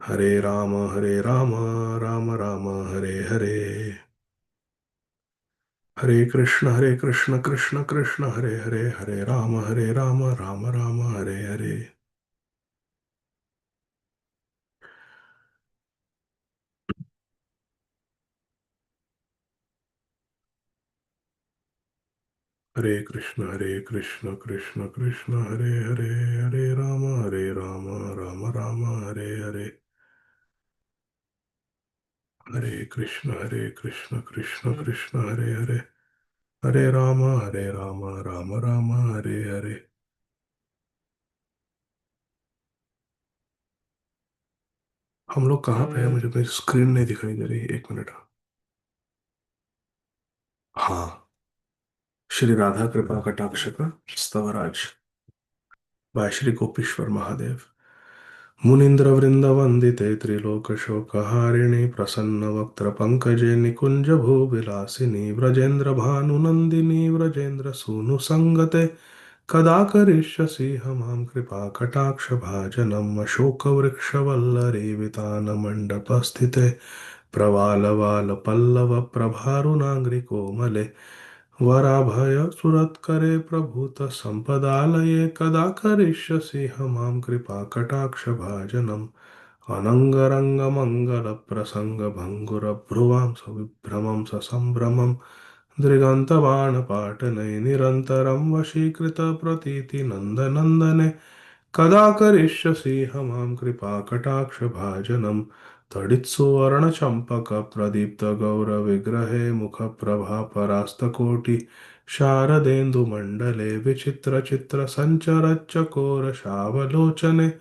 हरे राम राम राम हरे हरे। हरे कृष्ण कृष्ण कृष्ण हरे हरे, हरे राम राम राम हरे हरे। हरे कृष्ण कृष्ण कृष्ण हरे हरे, हरे राम राम राम हरे हरे। हरे कृष्ण कृष्ण कृष्ण हरे हरे, हरे राम राम राम हरे हरे। हम लोग कहाँ पे हैं? मुझे मेरी स्क्रीन नहीं दिखाई दे रही, एक मिनट। हाँ। श्री राधा कृपा कटाक्ष का स्तवराज बाय श्री गोपीश्वर महादेव। मुनीन्द्र वृंद वंदिते त्रिलोक शोकहारिणी प्रसन्न वक्त्र पंकजे निकुंज भूविलासिनी व्रजेन्द्र भानुनंदिनी व्रजेन्द्र सूनु संगते कदा करिष्यसि हमां कृपा कटाक्ष भाजनम् अशोक वृक्ष वल्लरी वितान मंडप स्थिते प्रवाल वाल पल्लव प्रभारुनांग्रि कोमले वराभय सुरत्करे प्रभूत संपदालये कदा करिष्यसि हमां कृपा कटाक्ष भाजनम् अनंगरंग मंगल प्रसंग भंगुर भ्रुवां सविभ्रमं ससंभ्रमं दृगन्तबाणपाटनये निरन्तरं वशीकृत प्रतीति नन्दनन्दने कदा करिष्यसि हमां कृपा कटाक्ष भाजनम् तडित्सुवर्णचम्पक प्रदीप्त गौरविग्रहे मुखप्रभा परास्तकोटि शारदेन्दुमण्डले विचित्र चित्र सञ्चरच्चकोरशावलोचने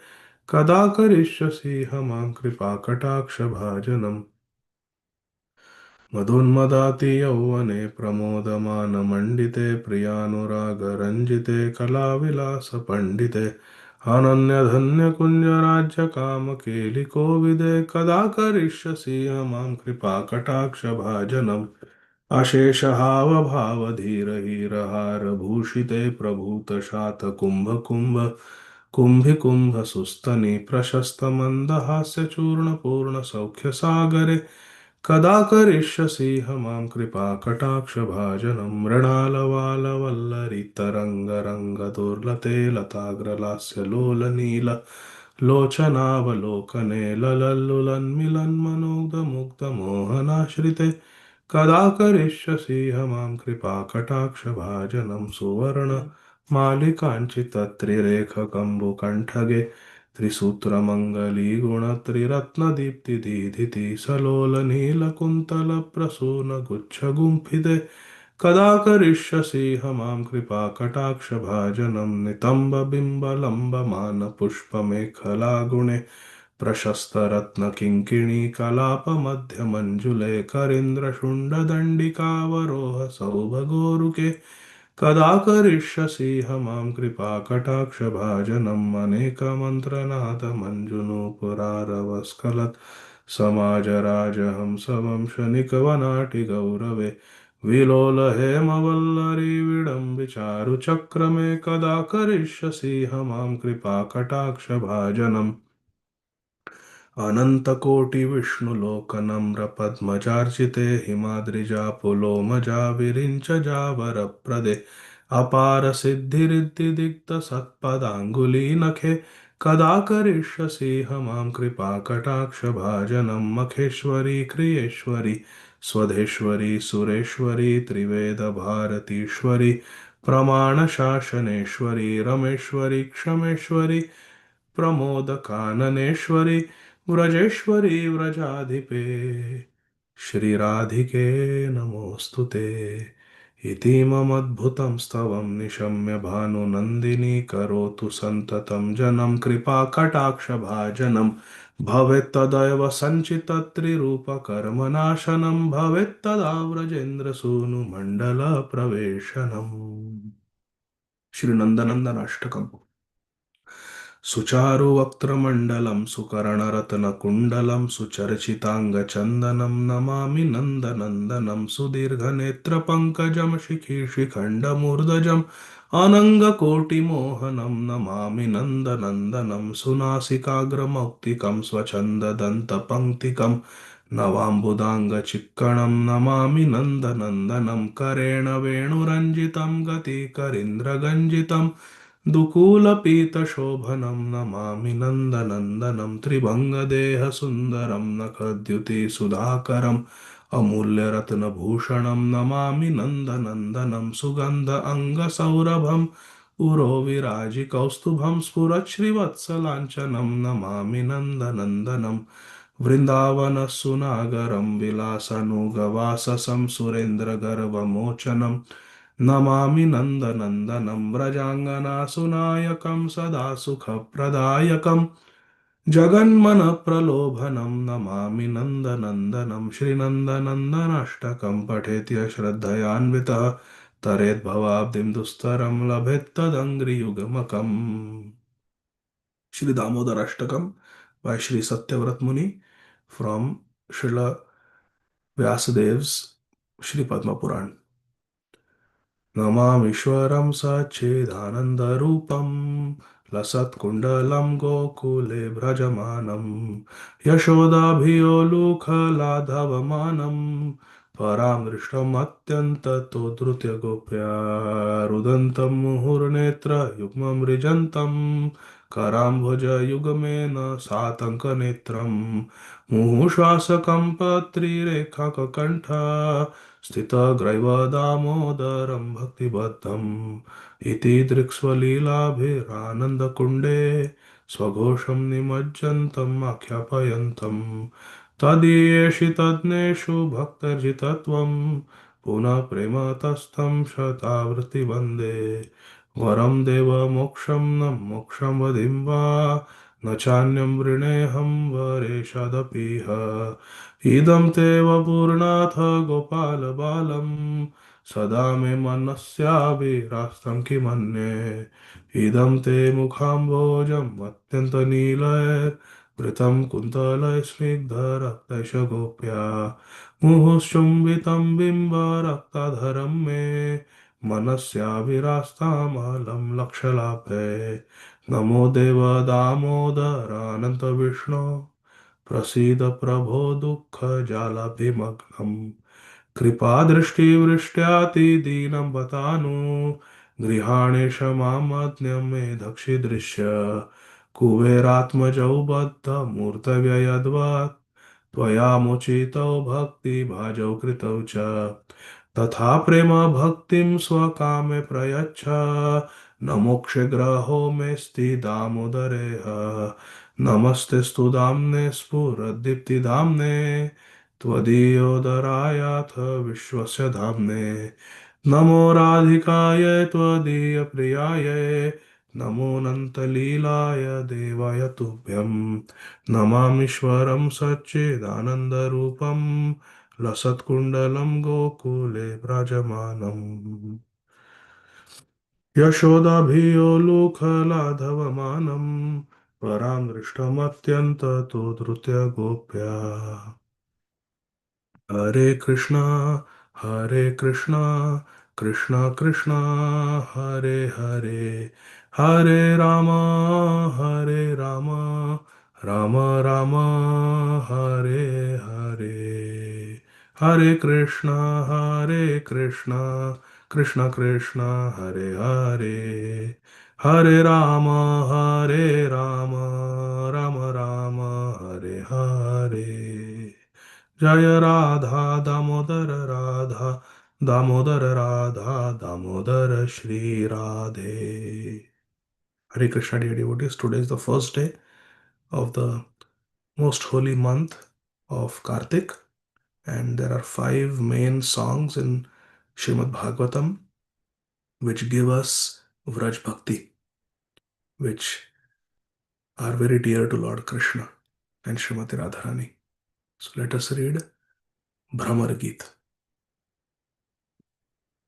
कदा करिष्यसि हमां कृपा कटाक्ष भाजनम् मदोन्मदाति यौवने प्रमोदमानमण्डिते प्रियानुरागरञ्जिते कलाविलासपण्डिते अनन्यधन्यकुञ्जराज्यकामकेलिकोविदे कदा करिष्यसि मां कृपाकटाक्षभाजनम् अशेषहावभावधीरहीरहारभूषिते प्रभूतशातकुम्भकुम्भ कुम्भिकुम्भसुस्तनि प्रशस्तमन्दहास्यचूर्णपूर्णसौख्यसागरे कदा करिष्यसि हमां कृपाकटाक्षभाजनं मृणालवालवल्लरितरङ्गरङ्गदुर्लते लताग्रलास्यलोलनील लोचनावलोकने ललल्लुलन्मिलन्मनोदमुग्धमोहनाश्रिते कदा करिष्यसि हमां कृपाकटाक्षभाजनं सुवर्ण मालिकाञ्चितत्रिरेखकम्बुकण्ठगे त्रिसूत्रमङ्गलीगुणत्रिरत्नदीप्तिदीधिति सलोलनीलकुन्तलप्रसूनगुच्छगुम्फिते कदा करिष्यसि हमां कृपाकटाक्षभाजनं नितम्बबिम्बलम्बमानपुष्पमेखलागुणे प्रशस्तरत्नकिङ्किणी कलापमध्यमञ्जुले करीन्द्रशुण्डदण्डिकावरोह सौभगोरुके कदा करिष्यसि हमां कृपाकटाक्षभाजनम् अनेकमन्त्रनाथमञ्जुनोपुरारवस्खलत् समाजराजहंसवंशनिकवनाटिगौरवे विलोलहेमवल्लरी विडम्बिचारुचक्रमे कदा करिष्यसि हमां कृपाकटाक्षभाजनम् अनन्तकोटिविष्णुलोकनम्रपद्मजार्चिते हिमाद्रिजापुलोमजा विरिञ्चजावरप्रदे अपार सिद्धिरिद्धिदिक्तसत्पदाङ्गुलीनखे कदा करिष्यसि हमां कृपाकटाक्षभाजनं मखेश्वरी क्रियेश्वरी स्वधेश्वरी सुरेश्वरी त्रिवेदभारतीश्वरी प्रमाणशासनेश्वरी रमेश्वरी क्षमेश्वरी प्रमोदकाननेश्वरी व्रजेश्वरी व्रजाधिपे श्रीराधिके नमोऽस्तुते इतीममद्भुतं स्तवं निशम्य भानुनन्दिनी करोतु सन्ततं जनं कृपाकटाक्षभाजनं भवेत्तदैव सञ्चितत्रिरूपकर्मनाशनं भवेत्तदा व्रजेन्द्रसूनुमण्डलप्रवेशनम्। श्रीनन्दनन्दनाष्टकम्। सुचारुवक्त्रमण्डलं सुकर्णरत्नकुण्डलं सुचर्चिताङ्गचन्दनं नमामि नन्दनन्दनं सुदीर्घनेत्रपङ्कजं शिखिखण्डमूर्धजम् अनङ्गकोटिमोहनं नमामि नन्दनन्दनं सुनासिकाग्रमौक्तिकं स्वच्छन्ददन्तपङ्क्तिकं नवाम्बुदाङ्गचिक्कणं नमामि नन्दनन्दनं करेण वेणुरञ्जितं गतिकरीन्द्रगञ्जितं दुकूलपीतशोभनं नमामि नन्दनन्दनं त्रिभङ्गदेहसुन्दरं नखद्युतिसुधाकरम् अमूल्यरत्नभूषणं नमामि नन्दनन्दनं सुगन्ध अङ्गसौरभं पुरोविराजिकौस्तुभं स्फुरच्छ्रीवत्सलाञ्छनं नमामि नन्दनन्दनं वृन्दावनसुनागरं विलासनुगवाससं सुरेन्द्रगर्वमोचनं नमामि नन्दनन्दनं व्रजाङ्गनासुनायकं सदा सुखप्रदायकम् जगन्मनप्रलोभनं Namami नन्दनन्दनं श्रीनन्दनन्दनाष्टकं पठेत्य श्रद्धयान्वितः तरेद्भवाब्धिं दुस्तरं लभेत्तदङ्घ्रियुग्मकम् Shri Damodar Ashtakam by Shri Satyavrat Muni from Srila Vyasadev's Shri Padma Puran. नमामीश्वरं सच्चिदानन्दरूपं लसत्कुण्डलं गोकुले भ्रजमानं यशोदाभियोलुखलाधवमानं परामृष्टमत्यन्ततो धृत्यगोप्या रुदन्तं मुहुर्नेत्रयुग्ममृजन्तं कराम्भोजयुग्मेन सातङ्कनेत्रं मुहुश्वासकम्पत्रिरेखाककण्ठ स्थितग्रैवदामोदरं भक्तिबद्धम् इति दृक्स्वलीलाभिरानन्दकुण्डे स्वघोषं निमज्जन्तम् आख्यापयन्तम् तदीयेषु तज्ञेषु भक्तर्जितत्वं पुनः प्रेमतस्थं शतावृत्ति वन्दे वरं देवमोक्षं न मोक्षं वदिं वा न चान्यं वृणेऽहं वरेशदपीह इदं ते वपूर्णाथ गोपालबालं सदा मे मनस्याभिरास्तं किमन्ये इदं ते मुखाम्भोजम् अत्यन्तनीलैर्वृतं कुन्तलैस्निग्धरक्तैष गोप्या मुहुश्चुम्बितं बिम्बरक्ताधरं मे मनस्याभिरास्तामलं लक्षलाभे नमो देव दामोदरानन्तविष्णो प्रसीद प्रभो दुःखजालभिमग्नम् कृपादृष्टिवृष्ट्यातिदीनं बतानु गृहाणे क्षमामज्ञं मे दक्षिदृश्य कुबेरात्मजौ बद्धमूर्तव्ययद्वत् त्वया मुचितौ भक्तिभाजौ कृतौ च तथा प्रेम भक्तिं स्वकामे प्रयच्छ न मोक्षग्रहो मेऽस्ति दामोदरेह नमस्तेऽस्तु दाम्ने स्फुरदीप्तिदाम्ने त्वदीयोदरायाथ विश्वस्य धाम्ने नमो राधिकाय त्वदीयप्रियाय नमोऽनन्तलीलाय देवाय तुभ्यं नमामीश्वरं सच्चिदानन्दरूपं लसत्कुण्डलं गोकुले व्रजमानम् यशोदाभियोलुखलाधवमानं परामृष्टमत्यन्ततो धृत्य गोप्या हरे कृष्णा कृष्णा कृष्णा हरे हरे हरे राम राम राम हरे हरे हरे कृष्णा कृष्णा कृष्णा हरे हरे हरे राम राम राम हरे हरे जय Radha Damodar Radha Damodar Radha Damodar Shri Radhe. Hare Krishna, dear devotees. Today is the first day of the most holy month of Kartik, and there are five main songs in Shrimad Bhagavatam which give us Vraj Bhakti, which are very dear to Lord Krishna and Srimati Radharani. So let us read Bhramar Geet.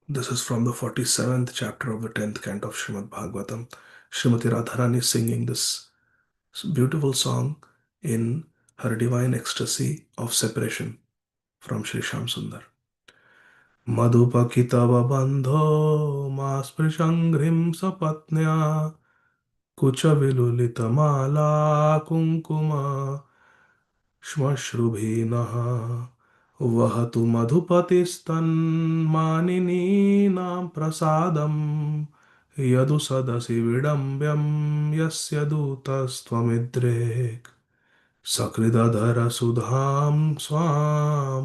This is from the 47th chapter of the 10th canto of Srimad Bhagavatam. Srimati Radharani is singing this beautiful song in her divine ecstasy of separation from Sri Shyam Sundar. मधुपखि तव बन्धो मा स्पृशङ्घ्रिं सपत्न्या कुचविलुलितमाला कुङ्कुम श्मश्रुभिनः वहतु मधुपतिस्तन्मानिनीनां प्रसादम् यदु सदसि विडम्ब्यं यस्य दूतस्त्वमिद्रेक् सकृदधरसुधां स्वां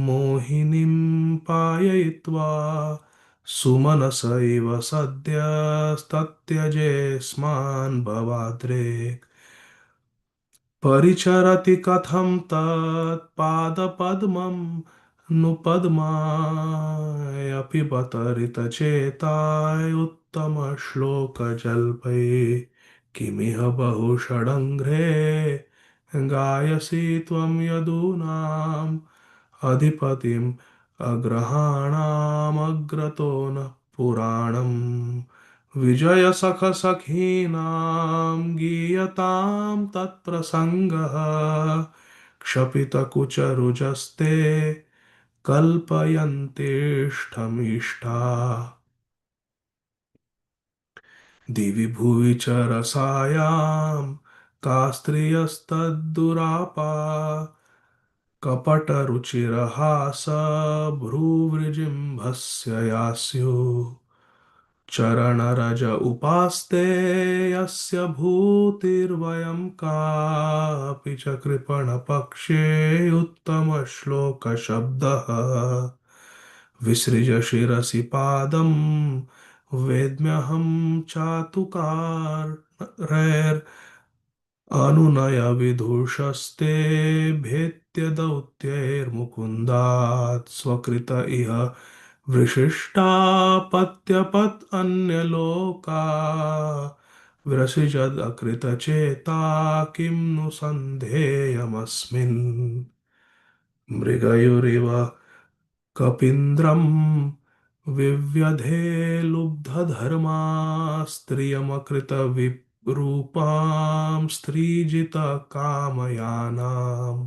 मोहिनीं पाययित्वा सुमनस इव सद्यस्तत्यजेस्मान् भवाद्रेक् परिचरति कथं तत्पादपद्मं नु पद्मायपि बतरितचेताय उत्तमश्लोकजल्पै किमिह बहुषडङ्घ्रे गायसि त्वं यदूनाम् अधिपतिम् अग्रहाणामग्रतो न पुराणम् विजयसखसखीनां गीयतां तत्प्रसङ्गः क्षपितकुचरुजस्ते कल्पयन्तेष्ठमिष्टा दिवि भुवि च रसायां का स्त्रियस्तद्दुरापा कपटरुचिरहासभ्रूवृजिम्भस्य यास्युः चरणरज उपास्ते यस्य भूतिर्वयं कापि च कृपणपक्षे उत्तमश्लोकशब्दः विसृज शिरसि पादं वेद्म्यहं चातुकारैर् अनुनयविदुषस्ते भेत्य दौत्यैर्मुकुन्दात् स्वकृत इह वृषिष्टापत्यपत् अन्यलोका विरसिजदकृतचेता किं नु सन्धेयमस्मिन् मृगयुरिव कपीन्द्रं विव्यधे लुब्धधर्मा स्त्रियमकृतविरूपां स्त्रीजितकामयानाम्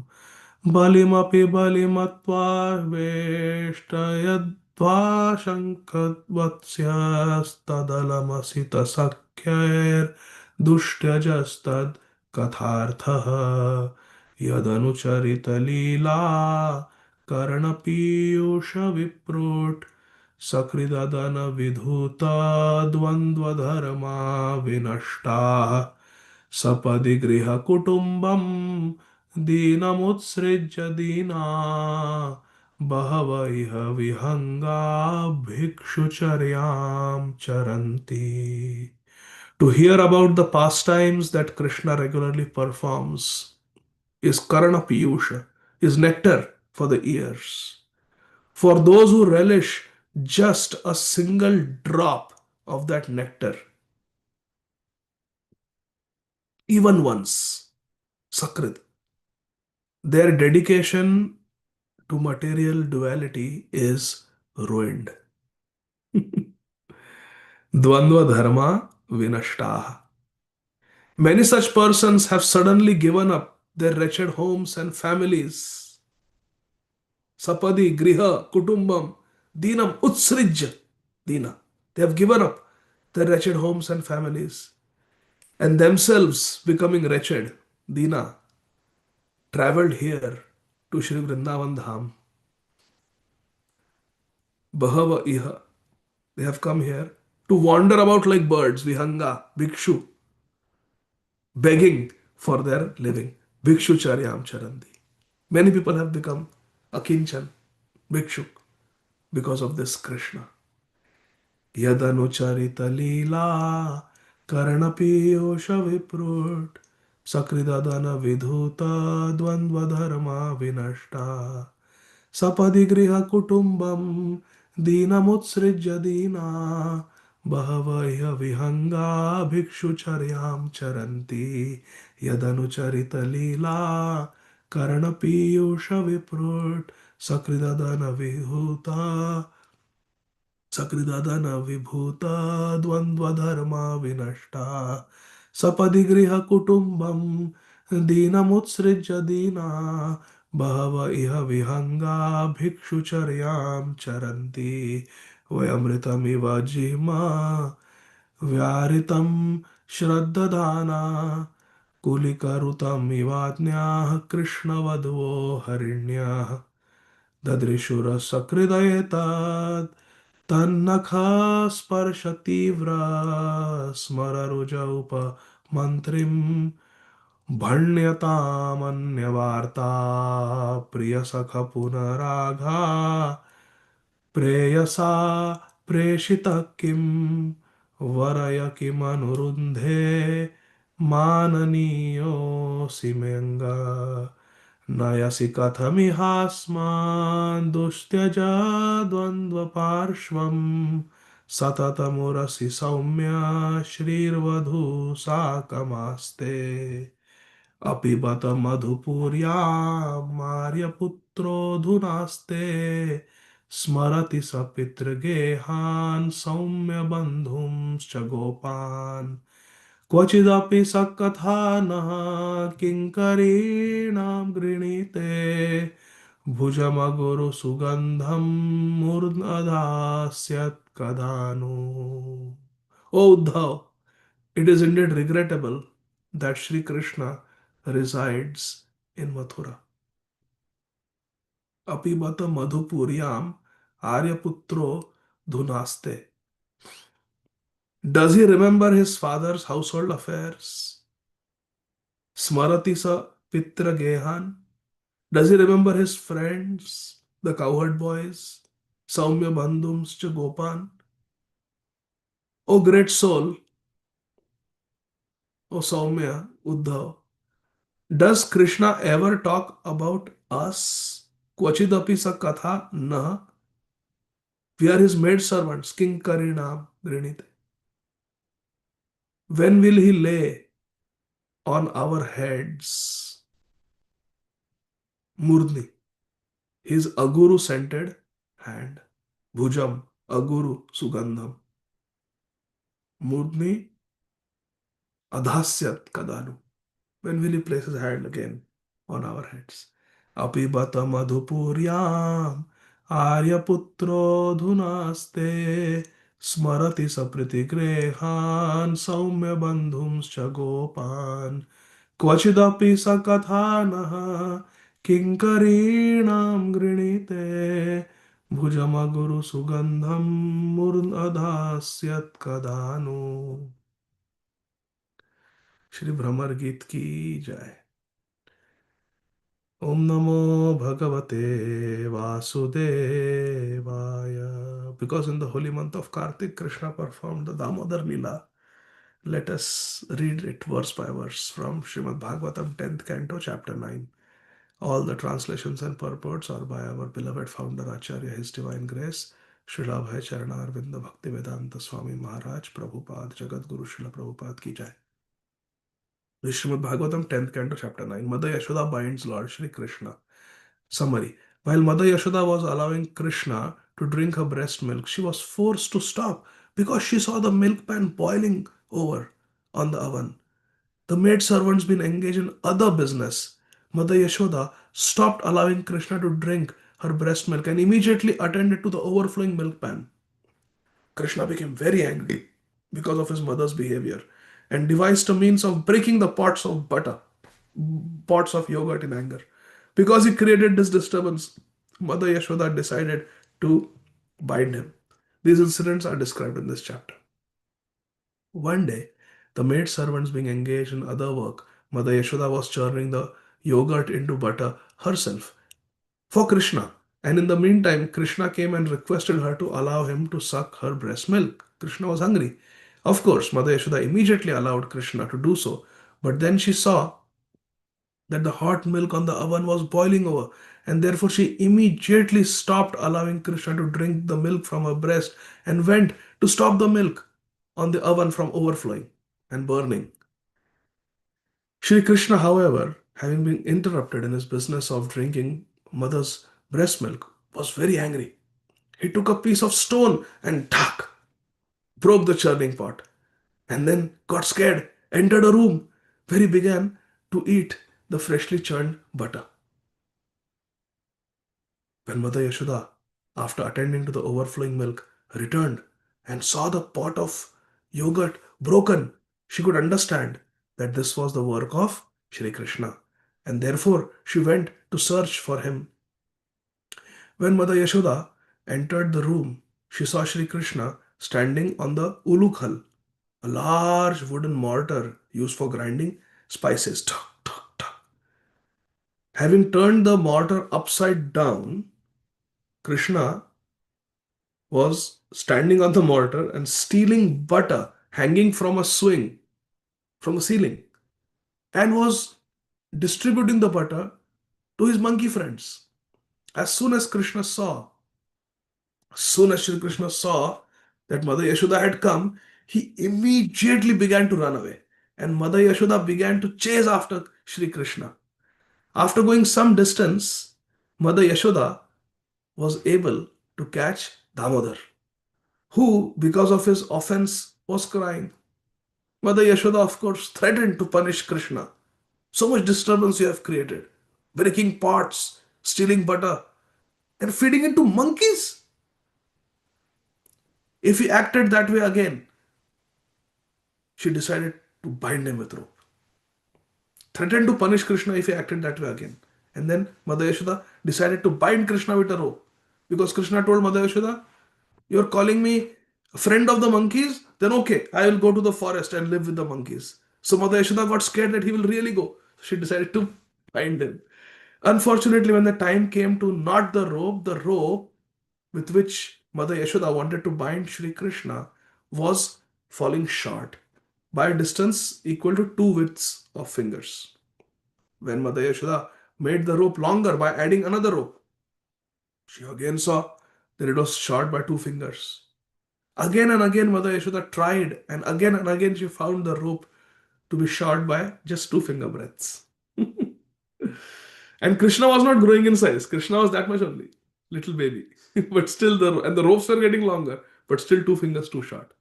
बलिमपि बलिमत्वा वेष्टयद्वाशङ्कवत्स्यस्तदलमसितसख्यैर्दुष्ट्यजस्तत्कथार्थः यदनुचरितलीला कर्णपीयूषविप्रोट् सकृदनविधूतद्वन्द्वधर्मा विनष्टाः सपदि गृहकुटुम्बं दीनमुत्सृज्य दीना बहव इह विहंगा भिक्षुचर्यां चरन्ति. To hear about the pastimes that Krishna regularly performs is Karana Piyusha, is nectar for the ears. For those who relish just a single drop of that nectar, even once, Sakrit, their dedication to material duality is ruined. Dvandva dharma vinashtaha. Many such persons have suddenly given up their wretched homes and families. Sapadi, griha, kutumbam, dinam, utsrijya, dina. They have given up their wretched homes and families and themselves becoming wretched, dina, traveled here to Shri Vrindavan Dham. Bahava iha. They have come here to wander about like birds, vihanga, bhikshu, begging for their living. Bhikshu charyam charanti. Many people have become akinchan, bhikshuk, because of this Krishna. Yadanucharita leela karnapiyosha viprut sakridadana vidhuta dvandva dharma vinashta sapadi griha kutumbam dinamutsrijya dina बहवः विहंगा भिक्षुचर्यां चरन्ति यदनुचरित लीला कर्णपीयूष विप्रुट सकृदन विभूता सकृदन विभूता द्वन्द्वधर्मा विनष्टा सपदि गृह कुटुम्बं दीनमुत्सृज्य दीना बहव इह विहंगा भिक्षुचर्यां चरन्ति वयमृतमिव जिह्मा व्याहृतं श्रद्धदाना कुलिकरुतमिवाज्ञाः कृष्णवधवो हरिण्याः ददृशुरसकृदयेतत् तन्नखस्पर्शतीव्र स्मररुजौपमन्त्रीम् भण्यतामन्यवार्ता प्रियसख पुनराघा प्रेयसा प्रेषितः किं वरय किमनुरुन्धे माननीयोऽसि मेऽङ्ग नयसि कथमिहास्मान् दुस्त्यज द्वन्द्वपार्श्वम् सततमुरसि सौम्य श्रीर्वधू साकमास्ते अपि बत मधुपुर्यां मार्यपुत्रोऽधुनास्ते स्मरति स पितृगेहान् सौम्यबन्धुंश्च गोपान् क्वचिदपि सकथा नः किङ्करीणां गृणीते भुजमगुरुसुगन्धं मूर्ध्नदास्यत् कदानु O Uddhav, it is indeed regrettable that Sri Krishna resides in Mathura. Apibata Madhupuryam Aryaputro Dhunaste. Does he remember his father's household affairs? Smarati sa Pitra Gehan. Does he remember his friends, the cowherd boys? Saumya Bandhums cha Gopan. O great soul, O Saumya, Uddhav, does Krishna ever talk about us? Kvachidapi sa katha na. We are his maid servants, King Karinam Grinite. When will he lay on our heads Murdni, his Aguru scented hand? Bhujam, Aguru Sugandham. Murdni Adhasyat Kadanu. When will he place his hand again on our heads? Apibata Madhupuryam Aryaputro Dhunaste Smarati Sapritigrehan Saumya Bandhumscha Gopan Kvachidapi Sakathanah Kinkarinam Grinite Bhujamaguru Sugandham Murnadhasyat Kadanu. Shri भ्रमर गीत की जय. Om Namo Bhagavate Vasudevaya. Because in the holy month of Kartik, Krishna performed the Damodar Leela. Let us read it verse by verse from Srimad Bhagavatam, 10th Canto, Chapter 9. All the translations and purports are by our beloved founder Acharya, His Divine Grace, Srila Bhai Charana Arvinda Bhaktivedanta Swami Maharaj, Prabhupada, Jagat Guru Srila Prabhupada ki jai. Srimad Bhagavatam, 10th Canto, Chapter 9. Mother Yashoda binds Lord Shri Krishna. Summary. While Mother Yashoda was allowing Krishna to drink her breast milk, she was forced to stop because she saw the milk pan boiling over on the oven. The maid servants been engaged in other business. Mother Yashoda stopped allowing Krishna to drink her breast milk and immediately attended to the overflowing milk pan. Krishna became very angry because of his mother's behavior and devised a means of breaking the pots of butter, pots of yogurt in anger. Because he created this disturbance, Mother Yashoda decided to bind him. These incidents are described in this chapter. One day, the maid servants being engaged in other work, Mother Yashoda was churning the yogurt into butter herself for Krishna. And in the meantime, Krishna came and requested her to allow him to suck her breast milk. Krishna was hungry. Of course, Mother Yashoda immediately allowed Krishna to do so. But then she saw that the hot milk on the oven was boiling over, and therefore she immediately stopped allowing Krishna to drink the milk from her breast and went to stop the milk on the oven from overflowing and burning. Shri Krishna, however, having been interrupted in his business of drinking mother's breast milk, was very angry. He took a piece of stone and tak, broke the churning pot, and then got scared, entered a room where he began to eat the freshly churned butter. When Mother Yashoda, after attending to the overflowing milk, returned and saw the pot of yogurt broken, she could understand that this was the work of Shri Krishna, and therefore she went to search for him. When Mother Yashoda entered the room, she saw Shri Krishna standing on the ulukhal, a large wooden mortar used for grinding spices. Tuck, tuck, tuck. Having turned the mortar upside down, Krishna was standing on the mortar and stealing butter hanging from a swing from the ceiling and was distributing the butter to his monkey friends. As soon as Krishna saw, as soon as Shri Krishna saw that Mother Yashoda had come, he immediately began to run away. And Mother Yashoda began to chase after Shri Krishna. After going some distance, Mother Yashoda was able to catch Damodar, who, because of his offense, was crying. Mother Yashoda, of course, threatened to punish Krishna. So much disturbance you have created, breaking pots, stealing butter, and feeding it to monkeys. If he acted that way again, she decided to bind him with rope. Threatened to punish Krishna if he acted that way again. And then Mother Yashoda decided to bind Krishna with a rope. Because Krishna told Mother Yashoda, "You're calling me a friend of the monkeys? Then okay, I will go to the forest and live with the monkeys." So Mother Yashoda got scared that he will really go. She decided to bind him. Unfortunately, when the time came to knot the rope with which Mother Yashoda wanted to bind Shri Krishna was falling short by a distance equal to two widths of fingers. When Mother Yashoda made the rope longer by adding another rope, she again saw that it was short by two fingers. Again and again, Mother Yashoda tried, and again, she found the rope to be short by just two finger breadths. And Krishna was not growing in size. Krishna was that much only, little baby. But still, the ropes were getting longer, but still two fingers too short.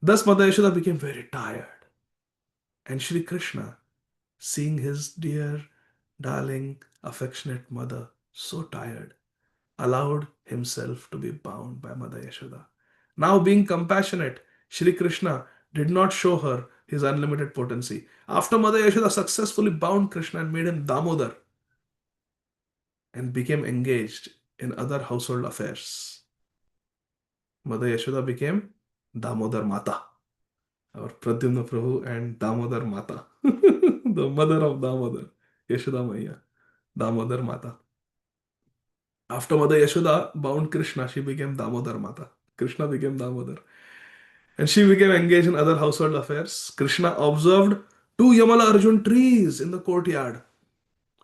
Thus, Mother Yashoda became very tired. And Shri Krishna, seeing his dear, darling, affectionate mother so tired, allowed himself to be bound by Mother Yashoda. Now, being compassionate, Shri Krishna did not show her his unlimited potency. After Mother Yashoda successfully bound Krishna and made him Damodar and became engaged in other household affairs, Mother Yashoda became Damodar Mata, our Pradyumna Prabhu and Damodar Mata, the mother of Damodar, Yashoda Maya, Damodar Mata. After Mother Yashoda bound Krishna, she became Damodar Mata. Krishna became Damodar. And she became engaged in other household affairs. Krishna observed two Yamala Arjun trees in the courtyard,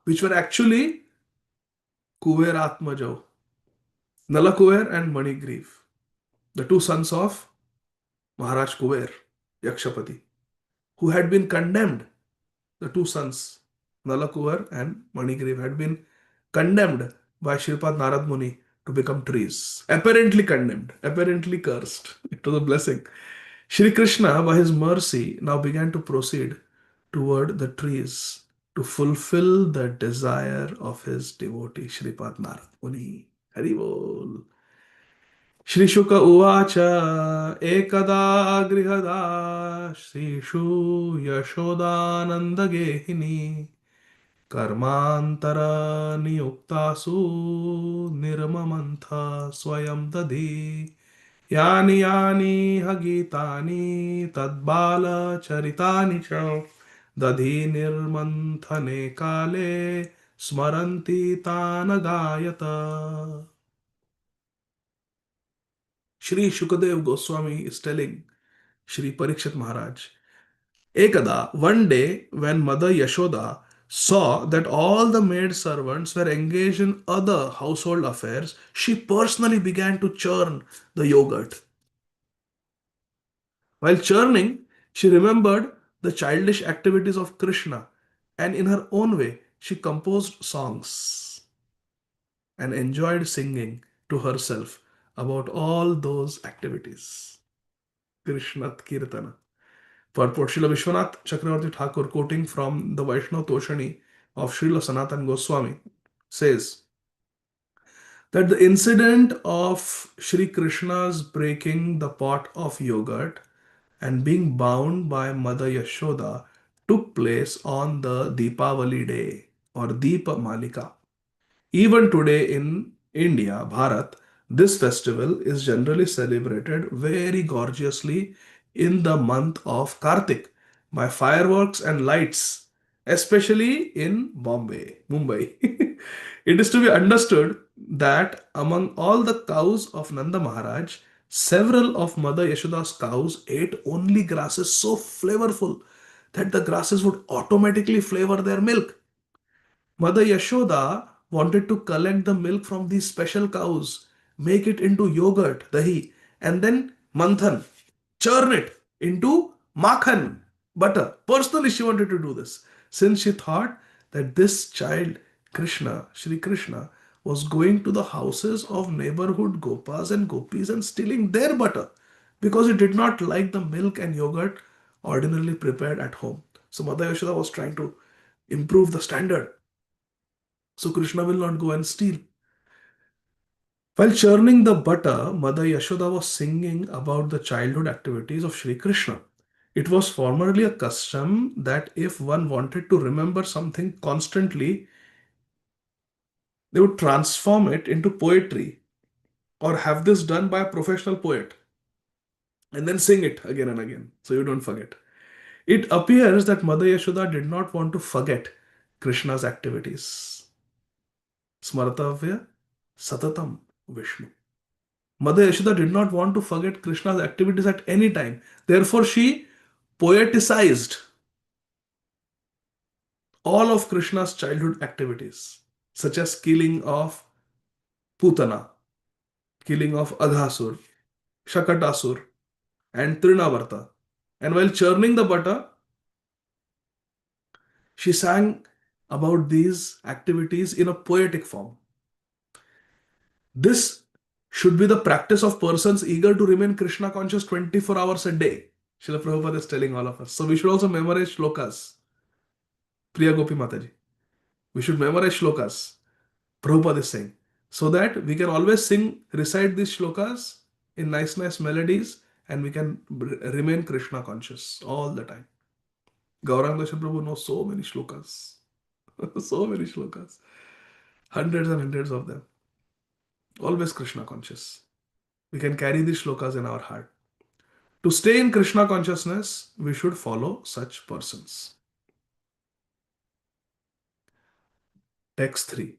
which were actually Kuver Atmajau, Nalakuver and Manigriv, the two sons of Maharaj Kuver, Yakshapati, who had been condemned. The two sons, Nalakuvar and Manigriv, had been condemned by Shripad Narad Muni to become trees. Apparently condemned, apparently cursed. It was a blessing. Shri Krishna, by his mercy, now began to proceed toward the trees to fulfill the desire of his devotee, Shripad Narad Muni. Hari Bol. Shri Shuka Uvacha Ekada Grihada Srishu Yashodananda Gehini Karmantara Niyuktasu Nirmamantha Swayam Dadhi Yani Yani Hagitani Tadbala Charitani Cha Dadhi Nirmanthane Kale Smaranti Tanagayata. Shri Shukadev Goswami is telling Shri Parikshit Maharaj, Ekada, one day when Mother Yashoda saw that all the maid servants were engaged in other household affairs, she personally began to churn the yogurt. While churning, she remembered the childish activities of Krishna, and in her own way, she composed songs and enjoyed singing to herself about all those activities. Krishna Kirtana. Purport Srila Vishwanath Chakravarti Thakur, quoting from the Vaishnav Toshani of Srila Sanatan Goswami, says, that the incident of Sri Krishna's breaking the pot of yogurt and being bound by Mother Yashoda took place on the Deepavali day or Deepa Malika. Even today in India, Bharat, this festival is generally celebrated very gorgeously in the month of Kartik by fireworks and lights, especially in Bombay, Mumbai. It is to be understood that among all the cows of Nanda Maharaj, several of Mother Yashoda's cows ate only grasses so flavorful that the grasses would automatically flavor their milk. Mother Yashoda wanted to collect the milk from these special cows, make it into yogurt, dahi, and then manthan, churn it into makhan, butter. Personally, she wanted to do this since she thought that this child, Krishna, Shri Krishna, was going to the houses of neighborhood gopas and gopis and stealing their butter because he did not like the milk and yogurt ordinarily prepared at home. So Mother Yashoda was trying to improve the standard so Krishna will not go and steal. While churning the butter, Mother Yashoda was singing about the childhood activities of Sri Krishna. It was formerly a custom that if one wanted to remember something constantly, they would transform it into poetry or have this done by a professional poet and then sing it again and again so you don't forget. It appears that Mother Yashoda did not want to forget Krishna's activities. Smartavya Satatam Vishnu. Mother Yashoda did not want to forget Krishna's activities at any time. Therefore, she poeticized all of Krishna's childhood activities, such as killing of Putana, killing of Aghasur, Shakatasur, and Trinavarta. And while churning the butter, she sang about these activities in a poetic form. This should be the practice of persons eager to remain Krishna conscious 24 hours a day. Srila Prabhupada is telling all of us. So we should also memorize shlokas. Priya Gopi Mataji. We should memorize shlokas. Prabhupada is saying. So that we can always sing, recite these shlokas in nice, nice melodies and we can remain Krishna conscious all the time. Gauranga Dashan Prabhu knows so many shlokas. So many shlokas. Hundreds and hundreds of them. Always Krishna conscious. We can carry these shlokas in our heart. To stay in Krishna consciousness, we should follow such persons. Text 3.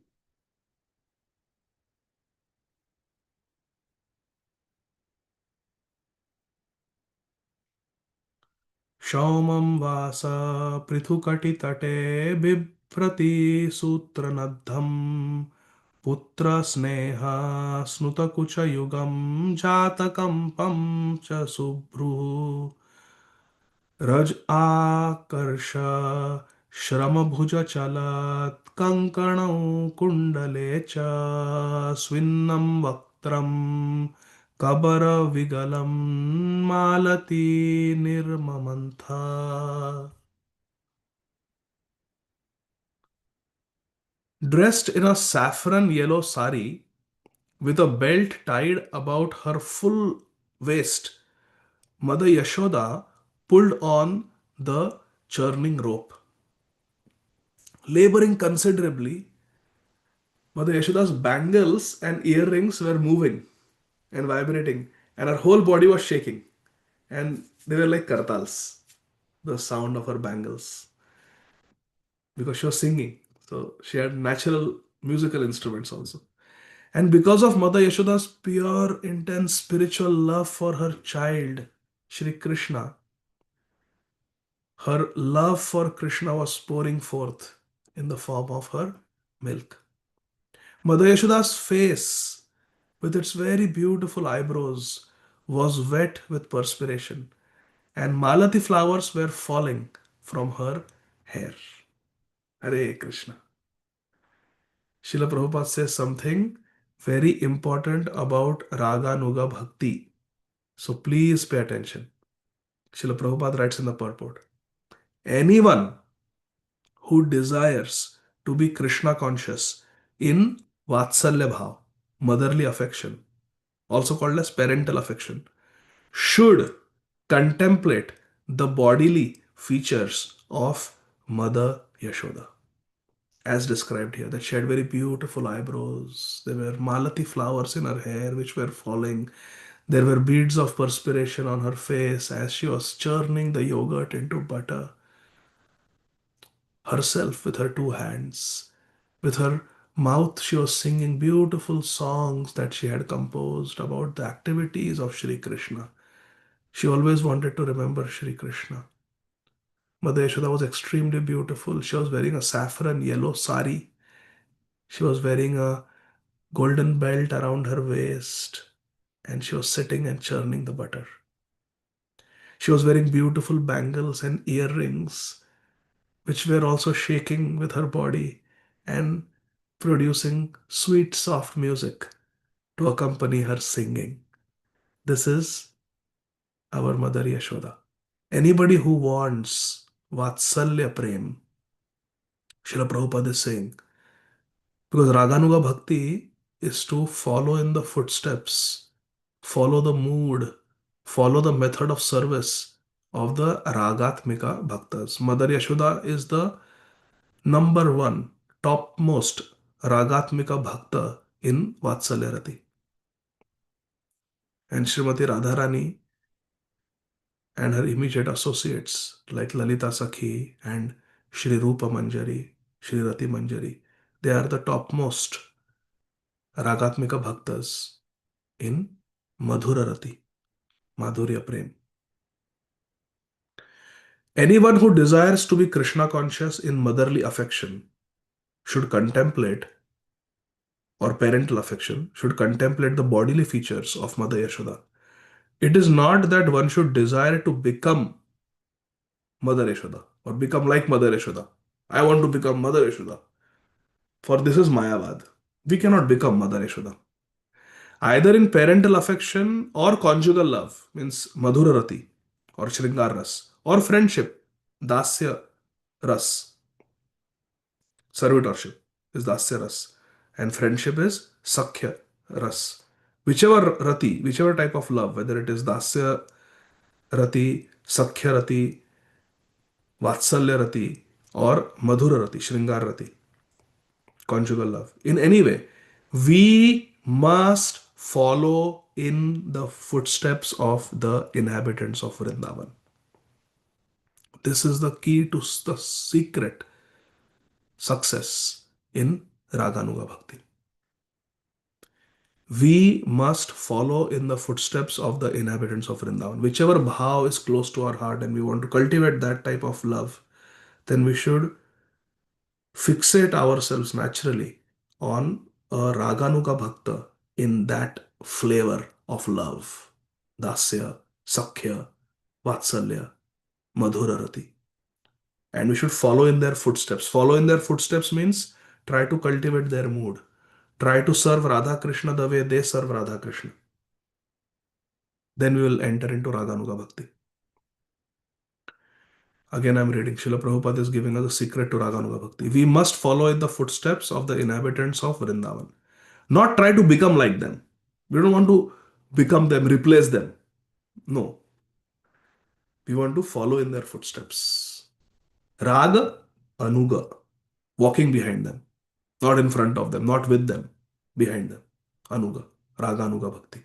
क्षौमं वास पृथुकटितटे बिभ्रति सूत्रनद्धं पुत्रस्नेहस्नुतकुचयुगं जातकम्पं च सुभ्रुः रज आकर्ष श्रमभुजचलत् कङ्कणौ कुण्डले च स्विन्नं वक्त्रं कबरविगलं मालती निर्ममन्था. Dressed in a saffron yellow sari with a belt tied about her full waist, Mother Yashoda pulled on the churning rope. Laboring considerably, Mother Yashoda's bangles and earrings were moving and vibrating, and her whole body was shaking. And they were like kartals, the sound of her bangles, because she was singing. So she had natural musical instruments also. And because of Mother Yashoda's pure, intense spiritual love for her child, Shri Krishna, her love for Krishna was pouring forth in the form of her milk. Mother Yashoda's face, with its very beautiful eyebrows, was wet with perspiration, and malati flowers were falling from her hair. Hare Krishna. Srila Prabhupada says something very important about Raga Nuga Bhakti. So please pay attention. Srila Prabhupada writes in the purport, anyone who desires to be Krishna conscious in Vatsalya Bhav, motherly affection, also called as parental affection, should contemplate the bodily features of Mother Yashoda, as described here, that she had very beautiful eyebrows. There were malati flowers in her hair which were falling. There were beads of perspiration on her face as she was churning the yogurt into butter herself with her two hands. With her mouth, she was singing beautiful songs that she had composed about the activities of Sri Krishna. She always wanted to remember Sri Krishna. Mother Yashoda was extremely beautiful. She was wearing a saffron yellow sari. She was wearing a golden belt around her waist, and she was sitting and churning the butter. She was wearing beautiful bangles and earrings, which were also shaking with her body and producing sweet, soft music to accompany her singing. This is our Mother Yashoda. Anybody who wants Vatsalya Prem, Srila Prabhupada is saying, because Raganuga Bhakti is to follow in the footsteps, follow the mood, follow the method of service of the Ragatmika Bhaktas. Mother Yashoda is the number one, topmost Ragatmika Bhakta in Vatsalya Rati. And Srimati Radharani and her immediate associates like Lalita Sakhi and Shri Rupa Manjari, Shri Rati Manjari, they are the topmost Ragatmika Bhaktas in Madhura Rati, Madhurya Prem. Anyone who desires to be Krishna conscious in motherly affection should contemplate, or parental affection, should contemplate the bodily features of Mother Yashoda. It is not that one should desire to become Mother Yashoda or become like Mother Yashoda. I want to become Mother Yashoda. For this is Mayavad. We cannot become Mother Yashoda. Either in parental affection or conjugal love, means Madhura Rati or Shringar Ras, or friendship, Dasya Ras. Servitorship is Dasya Ras, and friendship is Sakhya Ras. Whichever Rati, whichever type of love, whether it is Dasya Rati, Sakhya Rati, Vatsalya Rati, or Madhura Rati, Shringar Rati, conjugal love. In any way, we must follow in the footsteps of the inhabitants of Vrindavan. This is the key to the secret success in Raganuga Bhakti. We must follow in the footsteps of the inhabitants of Vrindavan. Whichever bhav is close to our heart and we want to cultivate that type of love, then we should fixate ourselves naturally on a Raganuga Bhakta in that flavor of love. Dasya, Sakhya, Vatsalya, Madhura Rati. And we should follow in their footsteps. Follow in their footsteps means try to cultivate their mood. Try to serve Radha Krishna the way they serve Radha Krishna. Then we will enter into Raganuga Bhakti. Again, I'm reading. Srila Prabhupada is giving us a secret to Raganuga Bhakti. We must follow in the footsteps of the inhabitants of Vrindavan. Not try to become like them. We don't want to become them, replace them. No. We want to follow in their footsteps. Raga, Anuga, walking behind them. Not in front of them, not with them, behind them. Anuga, Raga Anuga Bhakti.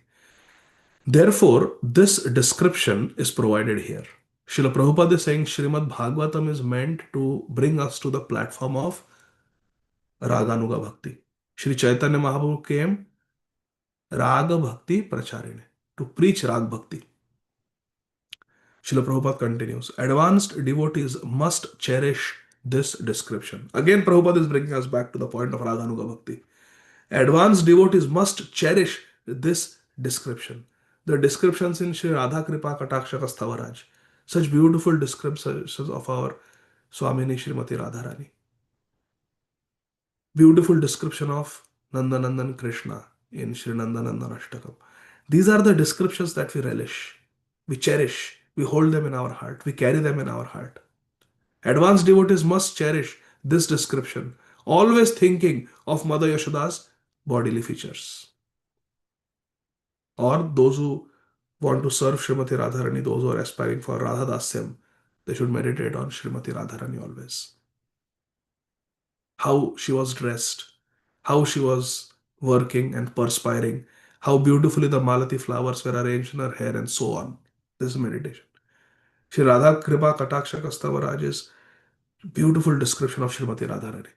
Therefore, this description is provided here. Srila Prabhupada is saying Srimad Bhagavatam is meant to bring us to the platform of Raganuga Bhakti. Sri Chaitanya Mahaprabhu came Raga Bhakti Pracharine to preach Rag Bhakti. Srila Prabhupada continues, advanced devotees must cherish this description. Again, Prabhupada is bringing us back to the point of Raganuga Bhakti. Advanced devotees must cherish this description. The descriptions in Sri Radha Kripa Katakshaka Sthavaraj, such beautiful descriptions of our Swamini Srimati Radharani. Beautiful description of Nandanandan Krishna in Sri Nandanandan Ashtakam. These are the descriptions that we relish, we cherish, we hold them in our heart, we carry them in our heart. Advanced devotees must cherish this description, always thinking of Mother Yashoda's bodily features. Or those who want to serve Srimati Radharani, those who are aspiring for Radha Dasyam, they should meditate on Srimati Radharani always. How she was dressed, how she was working and perspiring, how beautifully the Malati flowers were arranged in her hair, and so on. This is meditation. Shri Radha Kripa Kataksha Kastavaraj is beautiful description of Srimati Radharani.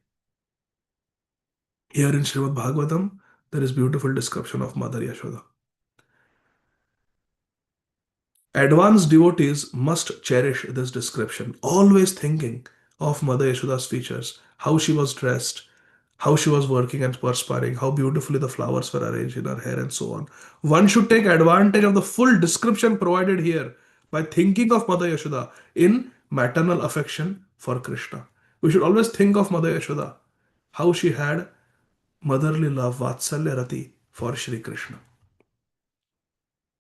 Here in Srimad Bhagavatam, there is beautiful description of Mother Yashoda. Advanced devotees must cherish this description, always thinking of Mother Yashoda's features, how she was dressed, how she was working and perspiring, how beautifully the flowers were arranged in her hair, and so on. One should take advantage of the full description provided here by thinking of Mother Yashoda in maternal affection for Krishna. We should always think of Mother Yashoda, how she had motherly love, Vatsalya Rati for Shri Krishna.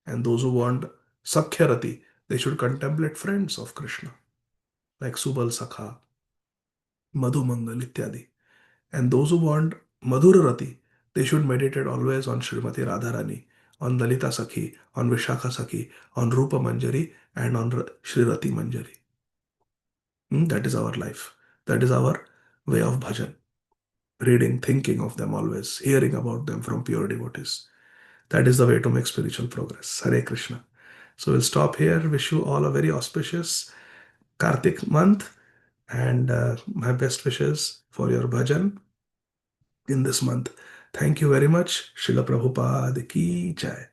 And those who want Sakhya Rati, they should contemplate friends of Krishna, like Subal Sakha, Madhu Mangal, ityadi. And those who want Madhura Rati, they should meditate always on Srimati Radharani, on Lalita Sakhi, on Vishakha Sakhi, on Rupa Manjari, and on Shri Rati Manjari. That is our life. That is our way of bhajan. Reading, thinking of them always, hearing about them from pure devotees. That is the way to make spiritual progress. Hare Krishna. So we'll stop here. Wish you all a very auspicious Kartik month, and my best wishes for your bhajan in this month. Thank you very much. Srila Prabhupada ki jai.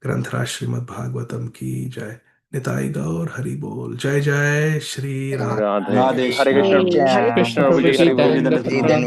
Granthra Srimad Bhagavatam ki jai. Nitai Gaur Hari Bol. Jai Jai Shri Radha. Radhe Radhe हरे कृष्ण श्याम कृष्ण प्रभु जी हरि बोल श्री धन्वंतरि